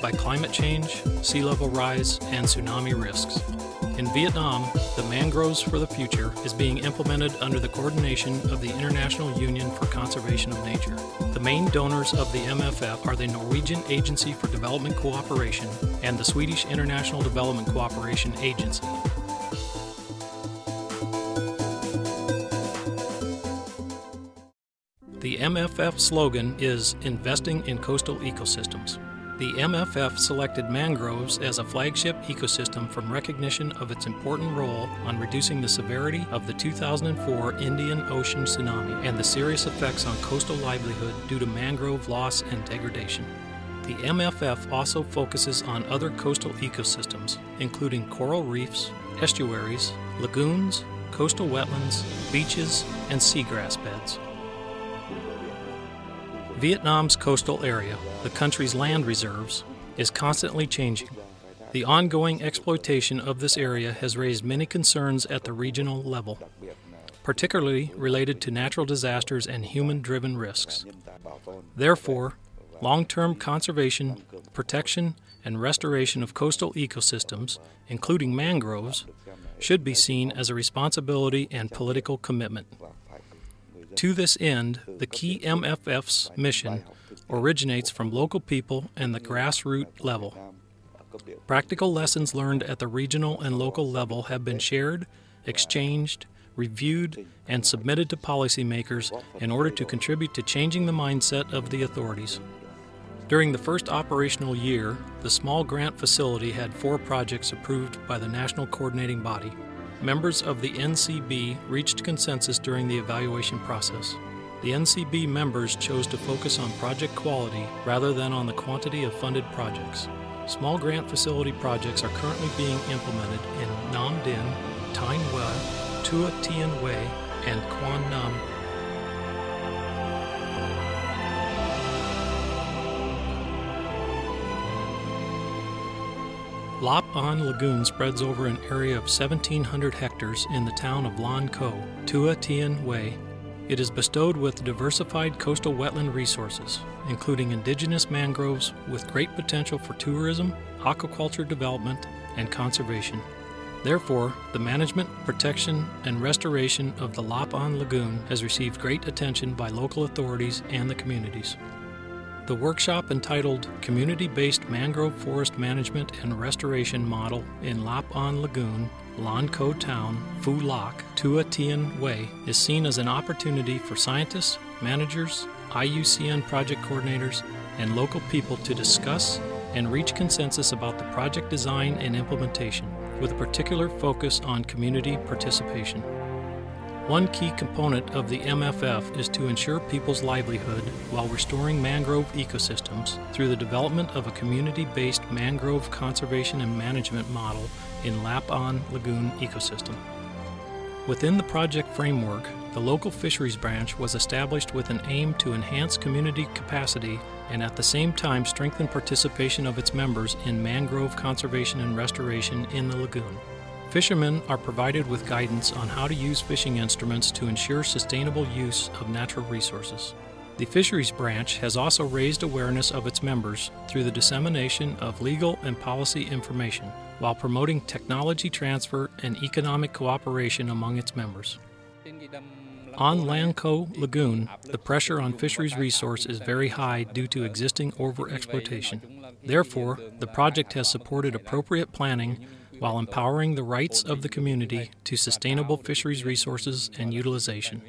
by climate change, sea level rise, and tsunami risks. In Vietnam, the Mangroves for the Future is being implemented under the coordination of the International Union for Conservation of Nature. The main donors of the MFF are the Norwegian Agency for Development Cooperation and the Swedish International Development Cooperation Agency. The MFF slogan is Investing in Coastal Ecosystems. The MFF selected mangroves as a flagship ecosystem from recognition of its important role on reducing the severity of the 2004 Indian Ocean tsunami and the serious effects on coastal livelihood due to mangrove loss and degradation. The MFF also focuses on other coastal ecosystems, including coral reefs, estuaries, lagoons, coastal wetlands, beaches, and seagrass beds. Vietnam's coastal area, the country's land reserves, is constantly changing. The ongoing exploitation of this area has raised many concerns at the regional level, particularly related to natural disasters and human-driven risks. Therefore, long-term conservation, protection, and restoration of coastal ecosystems, including mangroves, should be seen as a responsibility and political commitment. To this end, the key MFF's mission originates from local people and the grassroots level. Practical lessons learned at the regional and local level have been shared, exchanged, reviewed, and submitted to policymakers in order to contribute to changing the mindset of the authorities. During the first operational year, the small grant facility had 4 projects approved by the National Coordinating Body. Members of the NCB reached consensus during the evaluation process. The NCB members chose to focus on project quality rather than on the quantity of funded projects. Small grant facility projects are currently being implemented in Nam Dinh, Thanh Hoa, Tua Tien Huay, and Quan Nam. Lap An Lagoon spreads over an area of 1,700 hectares in the town of Lan Co, Tua Tien Huay. It is bestowed with diversified coastal wetland resources, including indigenous mangroves with great potential for tourism, aquaculture development, and conservation. Therefore, the management, protection, and restoration of the Lap An Lagoon has received great attention by local authorities and the communities. The workshop entitled Community-Based Mangrove Forest Management and Restoration Model in Lap An Lagoon, Lan Co Town, Phu Lac, Tua Tien Huay is seen as an opportunity for scientists, managers, IUCN project coordinators, and local people to discuss and reach consensus about the project design and implementation, with a particular focus on community participation. One key component of the MFF is to ensure people's livelihood while restoring mangrove ecosystems through the development of a community-based mangrove conservation and management model in Lap An Lagoon ecosystem. Within the project framework, the local fisheries branch was established with an aim to enhance community capacity and at the same time strengthen participation of its members in mangrove conservation and restoration in the lagoon. Fishermen are provided with guidance on how to use fishing instruments to ensure sustainable use of natural resources. The Fisheries Branch has also raised awareness of its members through the dissemination of legal and policy information, while promoting technology transfer and economic cooperation among its members. On Lan Co Lagoon, the pressure on fisheries resource is very high due to existing overexploitation. Therefore, the project has supported appropriate planning while empowering the rights of the community to sustainable fisheries resources and utilization.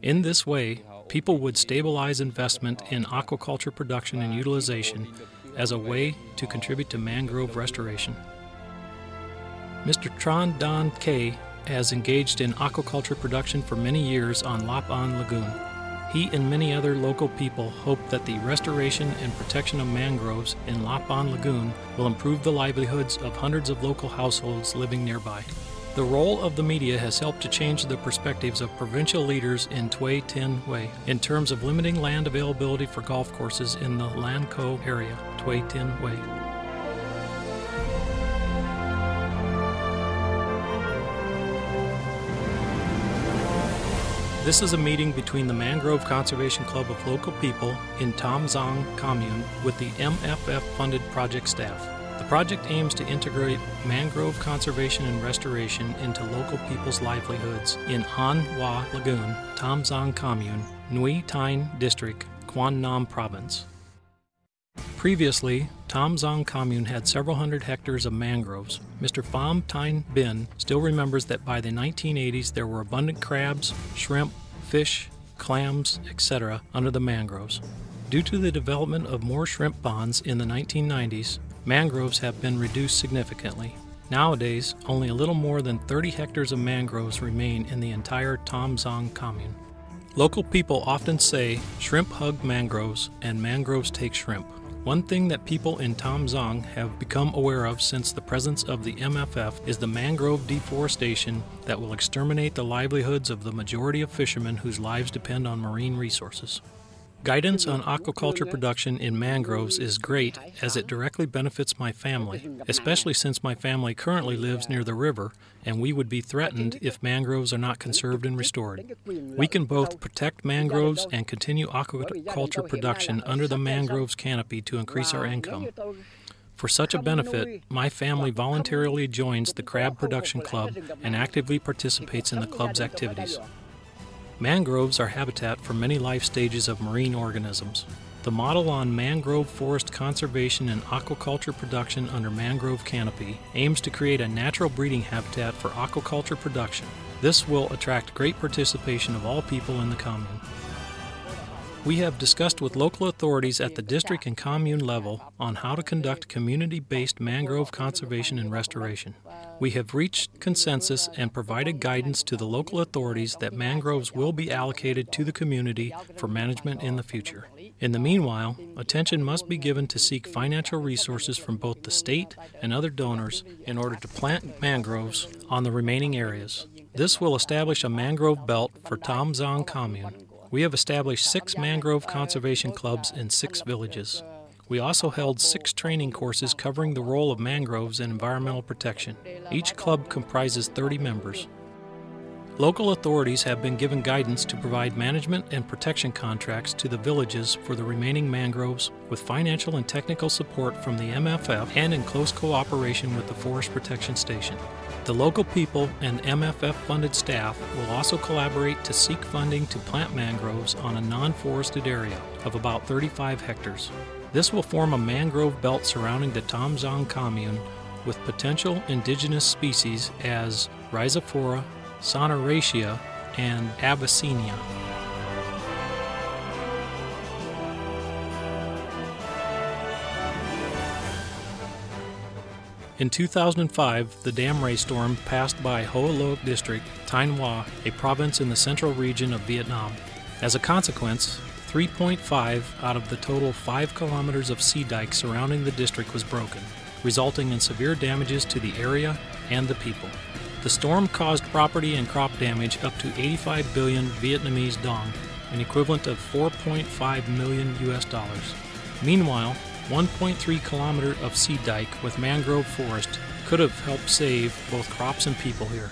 In this way, people would stabilize investment in aquaculture production and utilization as a way to contribute to mangrove restoration. Mr. Tran Dan K has engaged in aquaculture production for many years on Lap An Lagoon. He and many other local people hope that the restoration and protection of mangroves in Lap An Lagoon will improve the livelihoods of hundreds of local households living nearby. The role of the media has helped to change the perspectives of provincial leaders in Tua Tien Huay in terms of limiting land availability for golf courses in the Lan Co area, Tua Tien Huay. This is a meeting between the Mangrove Conservation Club of local people in Tam Giang Commune with the MFF-funded project staff. The project aims to integrate mangrove conservation and restoration into local people's livelihoods in An Hoa Lagoon, Tam Giang Commune, Nguyen Thanh District, Quang Nam Province. Previously, Tam Giang Commune had several hundred hectares of mangroves. Mr. Pham Thanh Bin still remembers that by the 1980s there were abundant crabs, shrimp, fish, clams, etc. under the mangroves. Due to the development of more shrimp ponds in the 1990s, mangroves have been reduced significantly. Nowadays, only a little more than 30 hectares of mangroves remain in the entire Tam Giang Commune. Local people often say, shrimp hug mangroves and mangroves take shrimp. One thing that people in Tam Giang have become aware of since the presence of the MFF is the mangrove deforestation that will exterminate the livelihoods of the majority of fishermen whose lives depend on marine resources. Guidance on aquaculture production in mangroves is great as it directly benefits my family, especially since my family currently lives near the river and we would be threatened if mangroves are not conserved and restored. We can both protect mangroves and continue aquaculture production under the mangroves canopy to increase our income. For such a benefit, my family voluntarily joins the Crab Production Club and actively participates in the club's activities. Mangroves are habitat for many life stages of marine organisms. The model on mangrove forest conservation and aquaculture production under mangrove canopy aims to create a natural breeding habitat for aquaculture production. This will attract great participation of all people in the commune. We have discussed with local authorities at the district and commune level on how to conduct community-based mangrove conservation and restoration. We have reached consensus and provided guidance to the local authorities that mangroves will be allocated to the community for management in the future. In the meanwhile, attention must be given to seek financial resources from both the state and other donors in order to plant mangroves on the remaining areas. This will establish a mangrove belt for Tam Giang Commune. We have established 6 mangrove conservation clubs in 6 villages. We also held 6 training courses covering the role of mangroves in environmental protection. Each club comprises 30 members. Local authorities have been given guidance to provide management and protection contracts to the villages for the remaining mangroves with financial and technical support from the MFF and in close cooperation with the Forest Protection Station. The local people and MFF-funded staff will also collaborate to seek funding to plant mangroves on a non-forested area of about 35 hectares. This will form a mangrove belt surrounding the Tam Giang Commune with potential indigenous species as Rhizophora, Soneraceae, and Avicennia. In 2005, the dam ray storm passed by Hoa Loc District, Thanh Hoa, a province in the central region of Vietnam. As a consequence, 3.5 out of the total 5 kilometers of sea dike surrounding the district was broken, resulting in severe damages to the area and the people. The storm caused property and crop damage up to 85 billion Vietnamese dong, an equivalent of $4.5 million. Meanwhile, 1.3 kilometer of sea dike with mangrove forest could have helped save both crops and people here.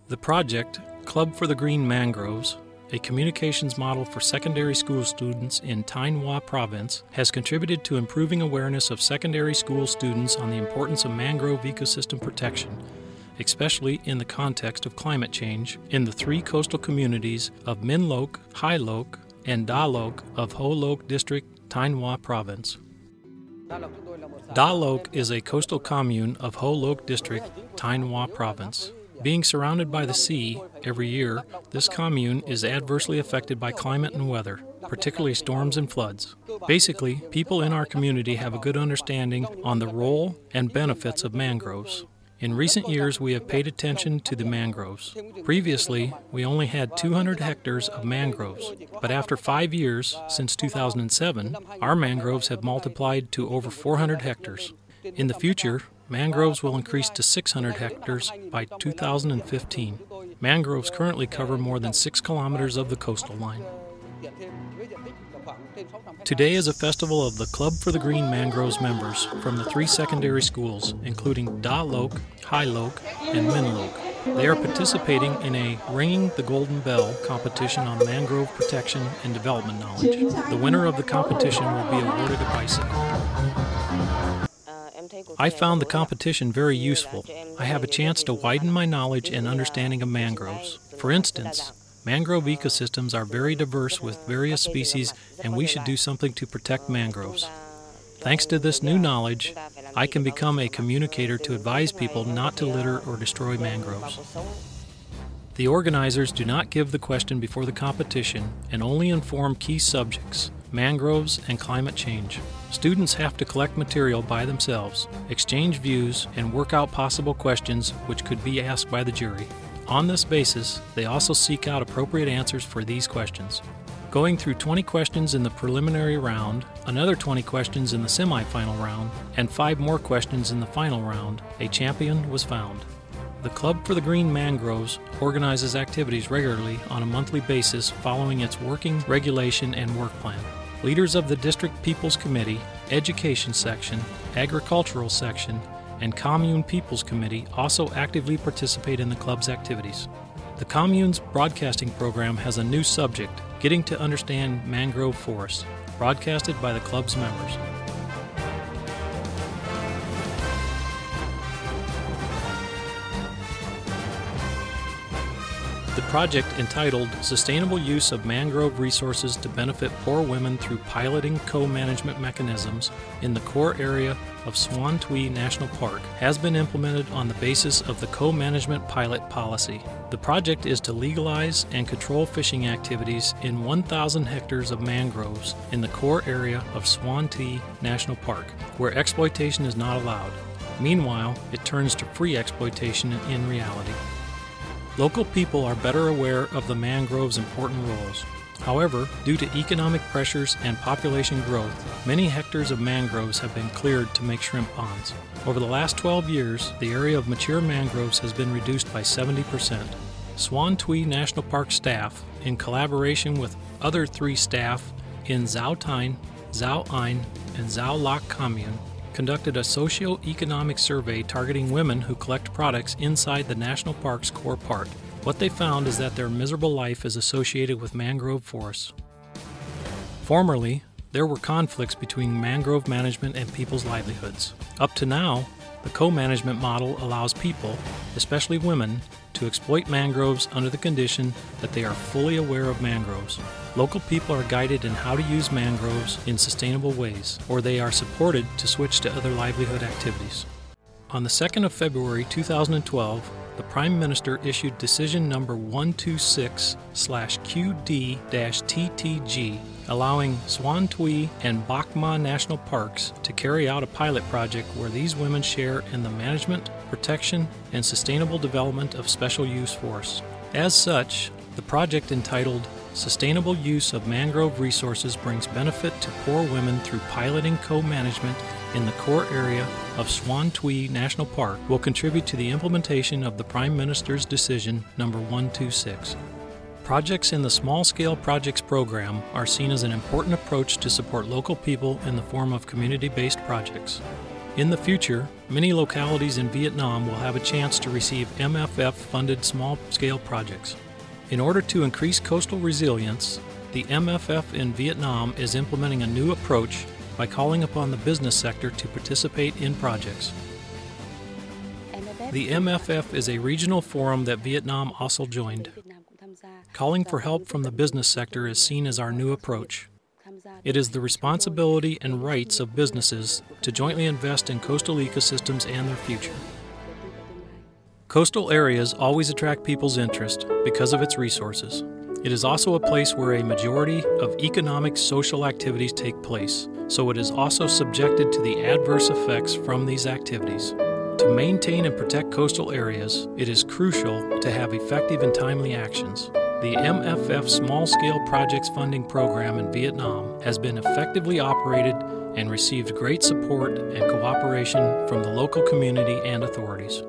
The project, Club for the Green Mangroves, a communications model for secondary school students in Thanh Hoa Province, has contributed to improving awareness of secondary school students on the importance of mangrove ecosystem protection, especially in the context of climate change in the 3 coastal communities of Minh Loc, Hai Loc, and Da Loc of Hoa Loc District, Thanh Hoa Province. Da Loc is a coastal commune of Hoa Loc District, Thanh Hoa Province. Being surrounded by the sea, every year, this commune is adversely affected by climate and weather, particularly storms and floods. Basically, people in our community have a good understanding on the role and benefits of mangroves. In recent years, we have paid attention to the mangroves. Previously, we only had 200 hectares of mangroves, but after 5 years, since 2007, our mangroves have multiplied to over 400 hectares. In the future, mangroves will increase to 600 hectares by 2015. Mangroves currently cover more than 6 kilometers of the coastal line. Today is a festival of the Club for the Green Mangroves members from the 3 secondary schools, including Da Loc, Hai Loc, and Minh Loc. They are participating in a Ringing the Golden Bell competition on mangrove protection and development knowledge. The winner of the competition will be awarded a bicycle. I found the competition very useful. I have a chance to widen my knowledge and understanding of mangroves. For instance, mangrove ecosystems are very diverse with various species, and we should do something to protect mangroves. Thanks to this new knowledge, I can become a communicator to advise people not to litter or destroy mangroves. The organizers do not give the question before the competition and only inform key subjects: mangroves and climate change. Students have to collect material by themselves, exchange views, and work out possible questions which could be asked by the jury. On this basis, they also seek out appropriate answers for these questions. Going through 20 questions in the preliminary round, another 20 questions in the semifinal round, and 5 more questions in the final round, a champion was found. The Club for the Green Mangroves organizes activities regularly on a monthly basis following its working regulation and work plan. Leaders of the District People's Committee, Education Section, Agricultural Section, and Commune People's Committee also actively participate in the club's activities. The commune's broadcasting program has a new subject, Getting to Understand Mangrove Forests, broadcasted by the club's members. The project, entitled Sustainable Use of Mangrove Resources to Benefit Poor Women Through Piloting Co-Management Mechanisms in the Core Area of Swan Tui National Park, has been implemented on the basis of the Co-Management Pilot Policy. The project is to legalize and control fishing activities in 1,000 hectares of mangroves in the core area of Swan Tui National Park, where exploitation is not allowed. Meanwhile, it turns to free exploitation in reality. Local people are better aware of the mangrove's important roles. However, due to economic pressures and population growth, many hectares of mangroves have been cleared to make shrimp ponds. Over the last 12 years, the area of mature mangroves has been reduced by 70%. Swan Tui National Park staff, in collaboration with other 3 staff in Giao Tien, Giao Ein, and Giao Lac Commune, conducted a socio-economic survey targeting women who collect products inside the national park's core part. What they found is that their miserable life is associated with mangrove forests. Formerly, there were conflicts between mangrove management and people's livelihoods. Up to now, the co-management model allows people, especially women, to exploit mangroves under the condition that they are fully aware of mangroves. Local people are guided in how to use mangroves in sustainable ways, or they are supported to switch to other livelihood activities. On the 2nd of February 2012, the Prime Minister issued Decision Number 126/QD-TTG, allowing Swan Tui and Bac Ma National Parks to carry out a pilot project where these women share in the management, protection, and sustainable development of special use forests. As such, the project, entitled Sustainable Use of Mangrove Resources, brings benefit to poor women through piloting co-management in the core area of Swan Tui National Park, will contribute to the implementation of the Prime Minister's Decision Number 126. Projects in the Small Scale Projects program are seen as an important approach to support local people in the form of community-based projects. In the future, many localities in Vietnam will have a chance to receive MFF-funded small-scale projects. In order to increase coastal resilience, the MFF in Vietnam is implementing a new approach by calling upon the business sector to participate in projects. The MFF is a regional forum that Vietnam also joined. Calling for help from the business sector is seen as our new approach. It is the responsibility and rights of businesses to jointly invest in coastal ecosystems and their future. Coastal areas always attract people's interest because of its resources. It is also a place where a majority of economic social activities take place, so it is also subjected to the adverse effects from these activities. To maintain and protect coastal areas, it is crucial to have effective and timely actions. The MFF Small Scale Projects Funding Program in Vietnam has been effectively operated and received great support and cooperation from the local community and authorities.